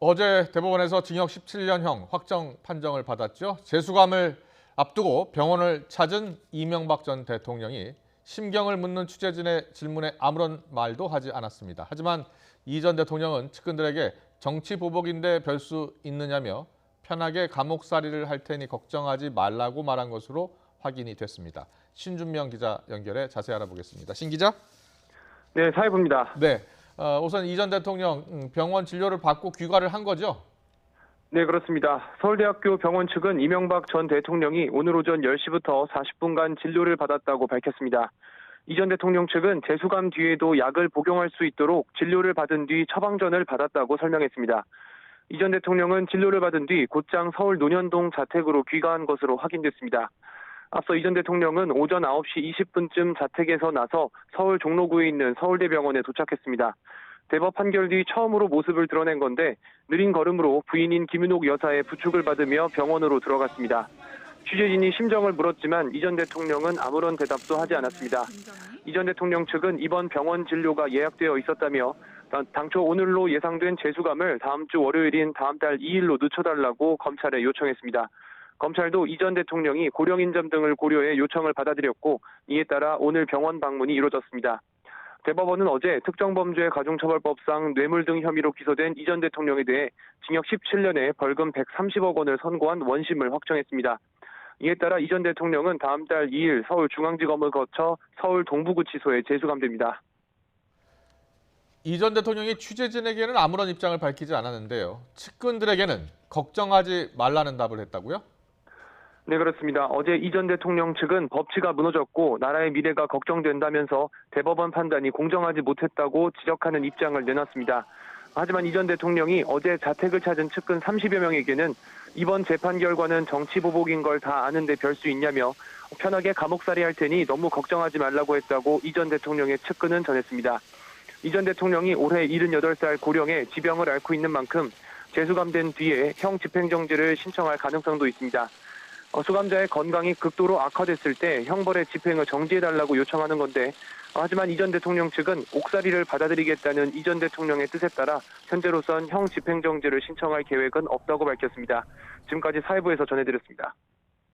어제 대법원에서 징역 17년형 확정 판정을 받았죠. 재수감을 앞두고 병원을 찾은 이명박 전 대통령이 심경을 묻는 취재진의 질문에 아무런 말도 하지 않았습니다. 하지만 이 전 대통령은 측근들에게 정치 보복인데 별 수 있느냐며 편하게 감옥살이를 할 테니 걱정하지 말라고 말한 것으로 확인이 됐습니다. 신준명 기자 연결해 자세히 알아보겠습니다. 신 기자? 네, 사회부입니다. 네. 우선 이 전 대통령 병원 진료를 받고 귀가를 한 거죠? 네, 그렇습니다. 서울대학교 병원 측은 이명박 전 대통령이 오늘 오전 10시부터 40분간 진료를 받았다고 밝혔습니다. 이 전 대통령 측은 재수감 뒤에도 약을 복용할 수 있도록 진료를 받은 뒤 처방전을 받았다고 설명했습니다. 이 전 대통령은 진료를 받은 뒤 곧장 서울 논현동 자택으로 귀가한 것으로 확인됐습니다. 앞서 이 전 대통령은 오전 9시 20분쯤 자택에서 나서 서울 종로구에 있는 서울대병원에 도착했습니다. 대법 판결 뒤 처음으로 모습을 드러낸 건데 느린 걸음으로 부인인 김윤옥 여사의 부축을 받으며 병원으로 들어갔습니다. 취재진이 심정을 물었지만 이 전 대통령은 아무런 대답도 하지 않았습니다. 이 전 대통령 측은 이번 병원 진료가 예약되어 있었다며 당초 오늘로 예상된 재수감을 다음 주 월요일인 다음 달 2일로 늦춰달라고 검찰에 요청했습니다. 검찰도 이 전 대통령이 고령인점 등을 고려해 요청을 받아들였고 이에 따라 오늘 병원 방문이 이루어졌습니다. 대법원은 어제 특정범죄 가중처벌법상 뇌물 등 혐의로 기소된 이 전 대통령에 대해 징역 17년에 벌금 130억 원을 선고한 원심을 확정했습니다. 이에 따라 이 전 대통령은 다음 달 2일 서울중앙지검을 거쳐 서울 동부구치소에 재수감됩니다. 이 전 대통령이 취재진에게는 아무런 입장을 밝히지 않았는데요. 측근들에게는 걱정하지 말라는 답을 했다고요? 네, 그렇습니다. 어제 이 전 대통령 측은 법치가 무너졌고 나라의 미래가 걱정된다면서 대법원 판단이 공정하지 못했다고 지적하는 입장을 내놨습니다. 하지만 이 전 대통령이 어제 자택을 찾은 측근 30여 명에게는 이번 재판 결과는 정치 보복인 걸 다 아는데 별 수 있냐며 편하게 감옥살이 할 테니 너무 걱정하지 말라고 했다고 이 전 대통령의 측근은 전했습니다. 이 전 대통령이 올해 78살 고령에 지병을 앓고 있는 만큼 재수감된 뒤에 형 집행정지를 신청할 가능성도 있습니다. 수감자의 건강이 극도로 악화됐을 때 형벌의 집행을 정지해달라고 요청하는 건데 하지만 이 전 대통령 측은 옥살이를 받아들이겠다는 이 전 대통령의 뜻에 따라 현재로선 형 집행정지를 신청할 계획은 없다고 밝혔습니다. 지금까지 사회부에서 전해드렸습니다.